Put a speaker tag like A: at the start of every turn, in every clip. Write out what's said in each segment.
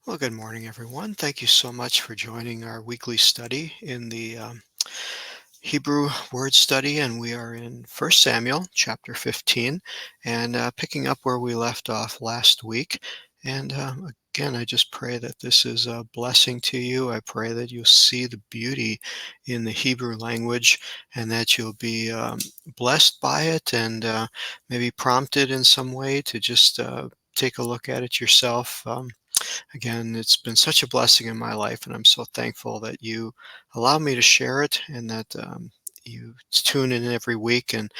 A: Well, good morning, everyone. Thank you so much for joining our weekly study in the Hebrew word study. And we are in 1 Samuel chapter 15 and picking up where we left off last week. And again, I just pray that this is a blessing to you. I pray that you'll see the beauty in the Hebrew language and that you'll be blessed by it and maybe prompted in some way to just take a look at it yourself. Again, it's been such a blessing in my life, and I'm so thankful that you allow me to share it and that you tune in every week and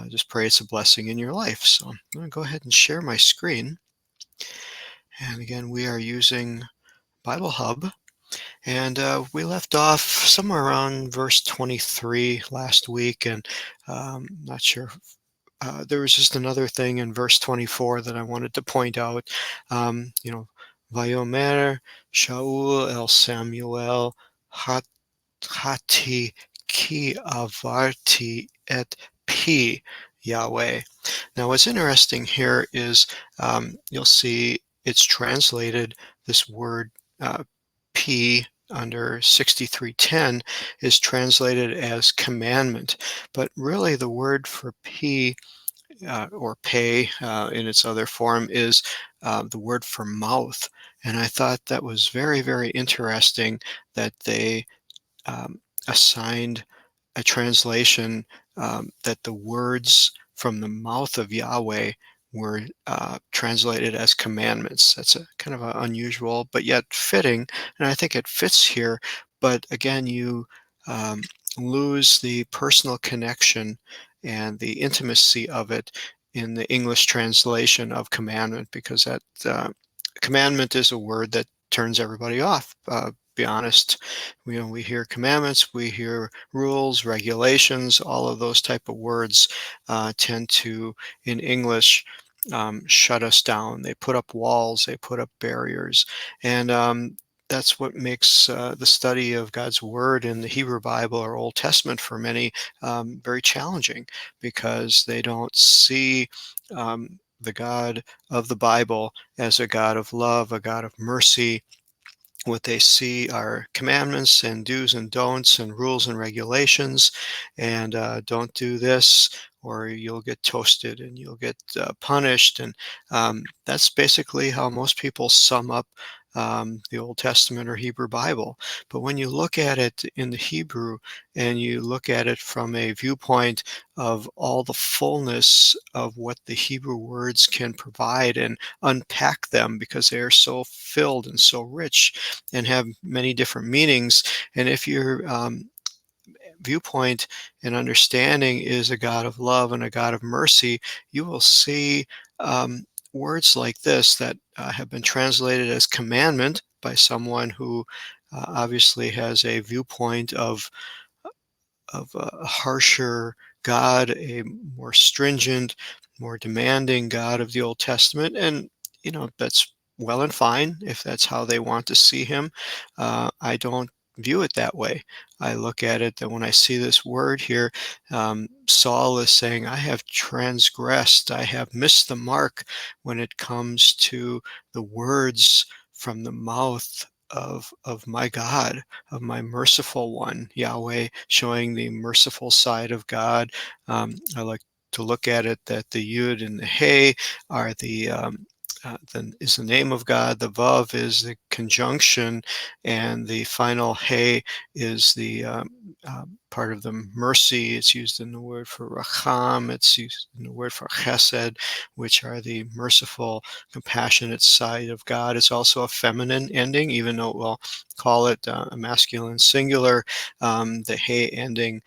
A: just pray it's a blessing in your life. So I'm going to go ahead and share my screen. And again, we are using Bible Hub, and we left off somewhere around verse 23 last week, and not sure. There was just another thing in verse 24 that I wanted to point out. Um, you know, Vayomer Shaul el Samuel hat hati ki avarti et pi Yahweh. Now, what's interesting here is you'll see it's translated, this word P under 6310 is translated as commandment, but really the word for P or pay in its other form is the word for mouth. And I thought that was very, very interesting that they um, assigned a translation that the words from the mouth of Yahweh were translated as commandments. That's a kind of unusual, but yet fitting, and I think it fits here. But again, you um, lose the personal connection and the intimacy of it in the English translation of commandment, because that commandment is a word that turns everybody off. Be honest, we hear commandments, we hear rules, regulations, all of those type of words tend to, in English, shut us down. They put up walls, they put up barriers, and that's what makes the study of God's Word in the Hebrew Bible or Old Testament for many very challenging, because they don't see the God of the Bible as a God of love, a God of mercy. What they see are commandments and do's and don'ts and rules and regulations, and don't do this or you'll get toasted and you'll get punished. And that's basically how most people sum up the Old Testament or Hebrew Bible. But when you look at it in the Hebrew and you look at it from a viewpoint of all the fullness of what the Hebrew words can provide and unpack them, because they are so filled and so rich and have many different meanings. And if your viewpoint and understanding is a God of love and a God of mercy, you will see words like this that have been translated as commandment by someone who obviously has a viewpoint of a harsher God, a more stringent, more demanding God of the Old Testament. And, that's well and fine if that's how they want to see him. I don't view it that way. I look at it that when I see this word here, Saul is saying, I have transgressed, I have missed the mark when it comes to the words from the mouth of my God, of my merciful one, Yahweh, showing the merciful side of God. I like to look at it that the Yud and the Hey are is the name of God. The Vav is the conjunction, and the final Hey is the part of the mercy. It's used in the word for Racham. It's used in the word for Chesed, which are the merciful, compassionate side of God. It's also a feminine ending, even though we'll call it a masculine singular. The Hey ending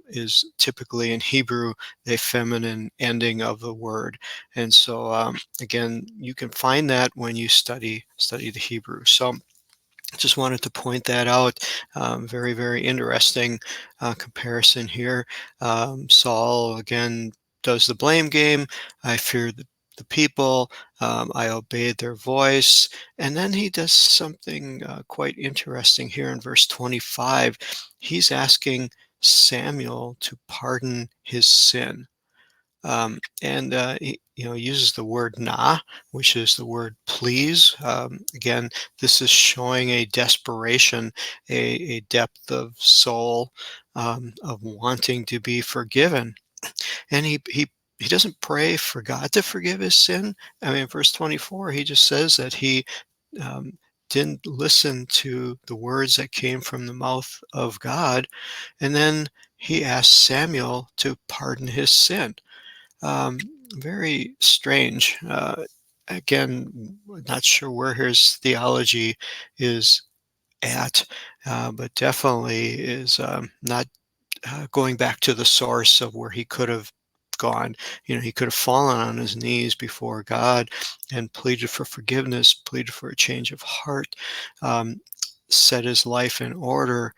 A: is typically in Hebrew the feminine ending of the word. And so again, you can find that when you study the Hebrew. So just wanted to point that out. Very, very interesting comparison here. Saul, again, does the blame game. I fear the people. I obeyed their voice. And then he does something quite interesting here in verse 25. He's asking Samuel to pardon his sin. And uses the word "na," which is the word "please." Again, this is showing a desperation, a depth of soul, of wanting to be forgiven. And he doesn't pray for God to forgive his sin. I mean, verse 24, he just says that he um, didn't listen to the words that came from the mouth of God, and then he asked Samuel to pardon his sin. Um, Very strange. Again, not sure where his theology is at, but definitely is not going back to the source of where he could have gone. He could have fallen on his knees before God and pleaded for forgiveness, pleaded for a change of heart, um, set his life in order,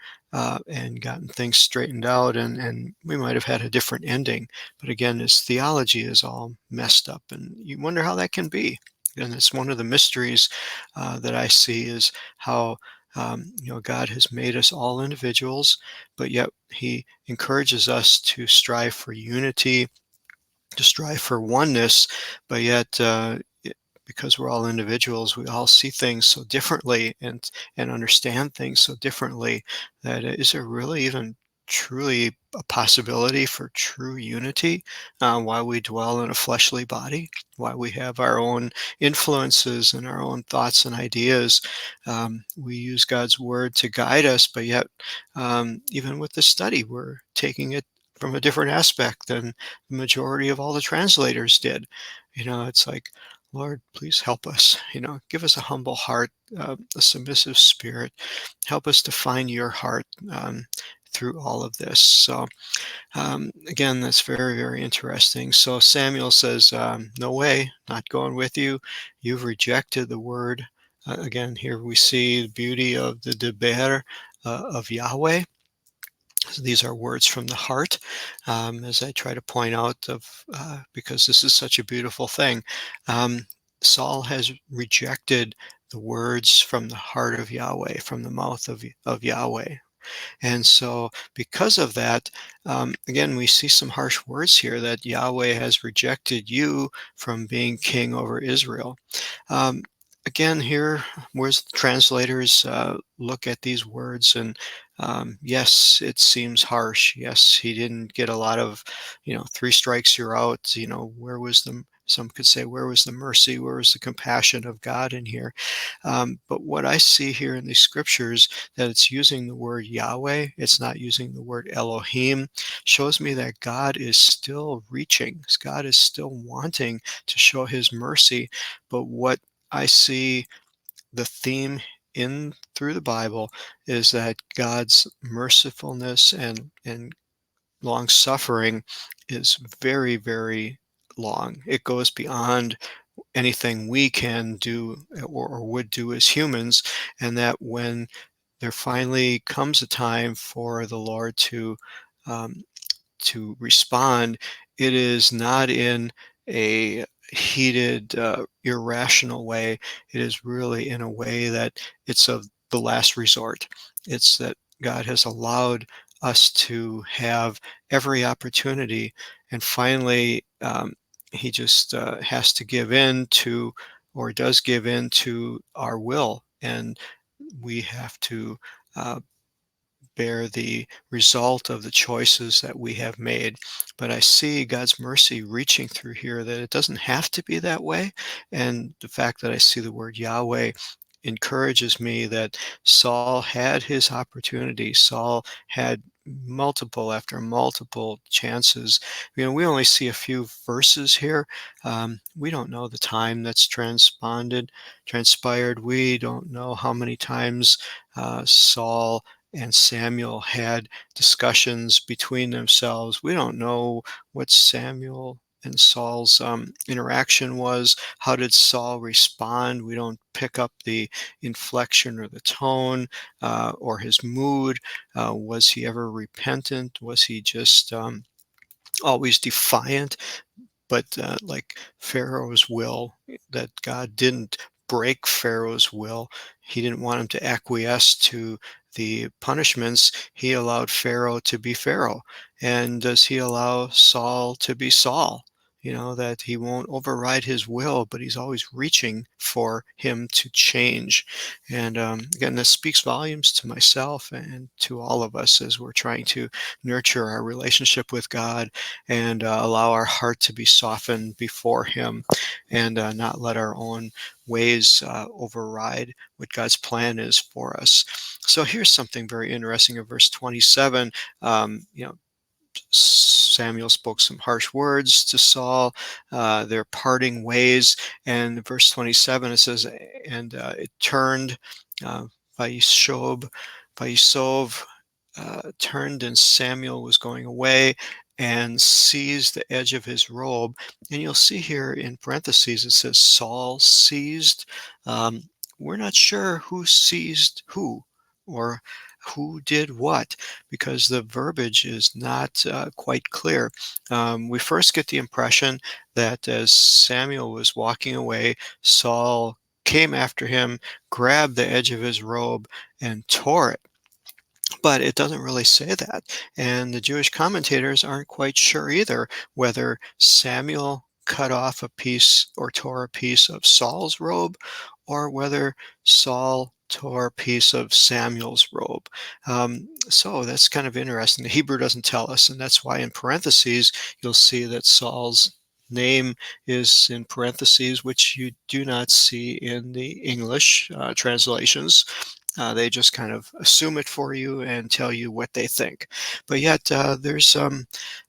A: and gotten things straightened out, and we might have had a different ending. But again, his theology is all messed up, and you wonder how that can be. And it's one of the mysteries that I see is how God has made us all individuals, but yet He encourages us to strive for unity, to strive for oneness, but yet because we're all individuals, we all see things so differently and understand things so differently that is there really even truly a possibility for true unity while we dwell in a fleshly body, while we have our own influences and our own thoughts and ideas. We use God's word to guide us, but yet even with this study, we're taking it from a different aspect than the majority of all the translators did. It's like, Lord, please help us. Give us a humble heart, a submissive spirit. Help us to find your heart through all of this. So, again, that's very, very interesting. So Samuel says, "No way, not going with you. You've rejected the word." Again, here we see the beauty of the deber of Yahweh. So these are words from the heart, as I try to point out, because this is such a beautiful thing. Saul has rejected the words from the heart of Yahweh, from the mouth of Yahweh. And so, because of that, again, we see some harsh words here that Yahweh has rejected you from being king over Israel. Um, Again, here, where translators look at these words, and yes, it seems harsh. Yes, he didn't get a lot of, three strikes, you're out. Where was the, some could say, where was the mercy? Where was the compassion of God in here? But what I see here in these scriptures, that it's using the word Yahweh, it's not using the word Elohim, shows me that God is still reaching. God is still wanting to show his mercy. But what I see the theme in through the Bible is that God's mercifulness and long suffering is very, very long. It goes beyond anything we can do or would do as humans, and that when there finally comes a time for the Lord um, to respond, it is not in a heated, irrational way. It is really in a way that it's of the last resort. It's that God has allowed us to have every opportunity, and finally, He just has to give in to, or does give in to, our will, and we have to uh, bear the result of the choices that we have made. But I see God's mercy reaching through here, that it doesn't have to be that way. And the fact that I see the word Yahweh encourages me that Saul had his opportunity. Saul had multiple after multiple chances. We only see a few verses here. We don't know the time that's transpired. We don't know how many times Saul and Samuel had discussions between themselves. We don't know what Samuel and Saul's interaction was. How did Saul respond? We don't pick up the inflection or the tone or his mood. Was he ever repentant? Was he just always defiant? But like Pharaoh's will, that God didn't break Pharaoh's will. He didn't want him to acquiesce to the punishments. He allowed Pharaoh to be Pharaoh. And does he allow Saul to be Saul? that he won't override his will, but he's always reaching for him to change. And again, this speaks volumes to myself and to all of us as we're trying to nurture our relationship with God and allow our heart to be softened before him and not let our own ways override what God's plan is for us. So here's something very interesting in verse 27. Samuel spoke some harsh words to Saul. Their parting ways. And verse 27, it says, and it turned uh, Vaishob, Vaisov turned, and Samuel was going away and seized the edge of his robe. And you'll see here in parentheses, it says Saul seized. Um, we're not sure who seized who or who did what, because the verbiage is not quite clear. We first get the impression that as Samuel was walking away, Saul came after him, grabbed the edge of his robe, and tore it. But it doesn't really say that. And the Jewish commentators aren't quite sure either whether Samuel cut off a piece or tore a piece of Saul's robe, or whether Saul tore a piece of Samuel's robe. So that's kind of interesting. The Hebrew doesn't tell us, and that's why in parentheses you'll see that Saul's name is in parentheses, which you do not see in the English translations. They just kind of assume it for you and tell you what they think. But yet there's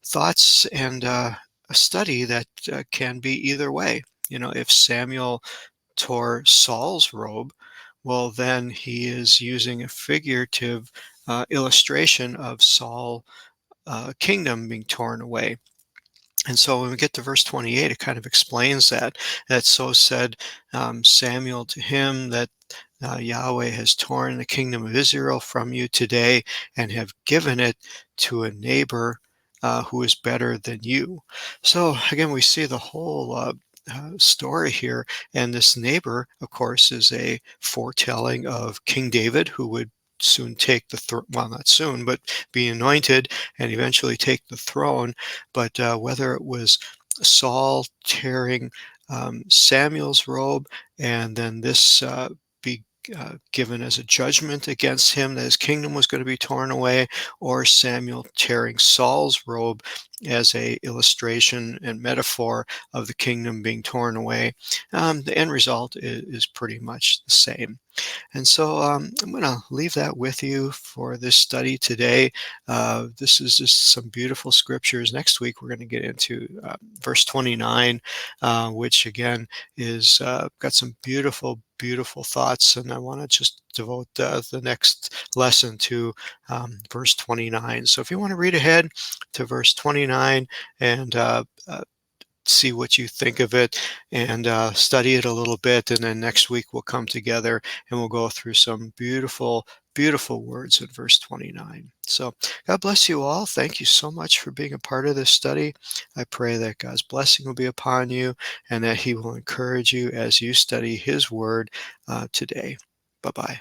A: thoughts and a study that can be either way. If Samuel tore Saul's robe, well, then he is using a figurative illustration of Saul's kingdom being torn away. And so when we get to verse 28, it kind of explains that. That so said Samuel to him, that Yahweh has torn the kingdom of Israel from you today and have given it to a neighbor who is better than you. So again, we see the whole story here. And this neighbor, of course, is a foretelling of King David, who would soon take the throne, well, not soon, but be anointed and eventually take the throne. But whether it was Saul tearing Samuel's robe, and then this be given as a judgment against him, that his kingdom was going to be torn away, or Samuel tearing Saul's robe as a illustration and metaphor of the kingdom being torn away, the end result is pretty much the same. And so I'm going to leave that with you for this study today. This is just some beautiful scriptures. Next week, we're going to get into verse 29, which again is got some beautiful, beautiful thoughts. And I want to just devote the next lesson to verse 29. So if you want to read ahead to verse 29 and see what you think of it and study it a little bit. And then next week we'll come together and we'll go through some beautiful, beautiful words in verse 29. So God bless you all. Thank you so much for being a part of this study. I pray that God's blessing will be upon you and that he will encourage you as you study his word today. Bye-bye.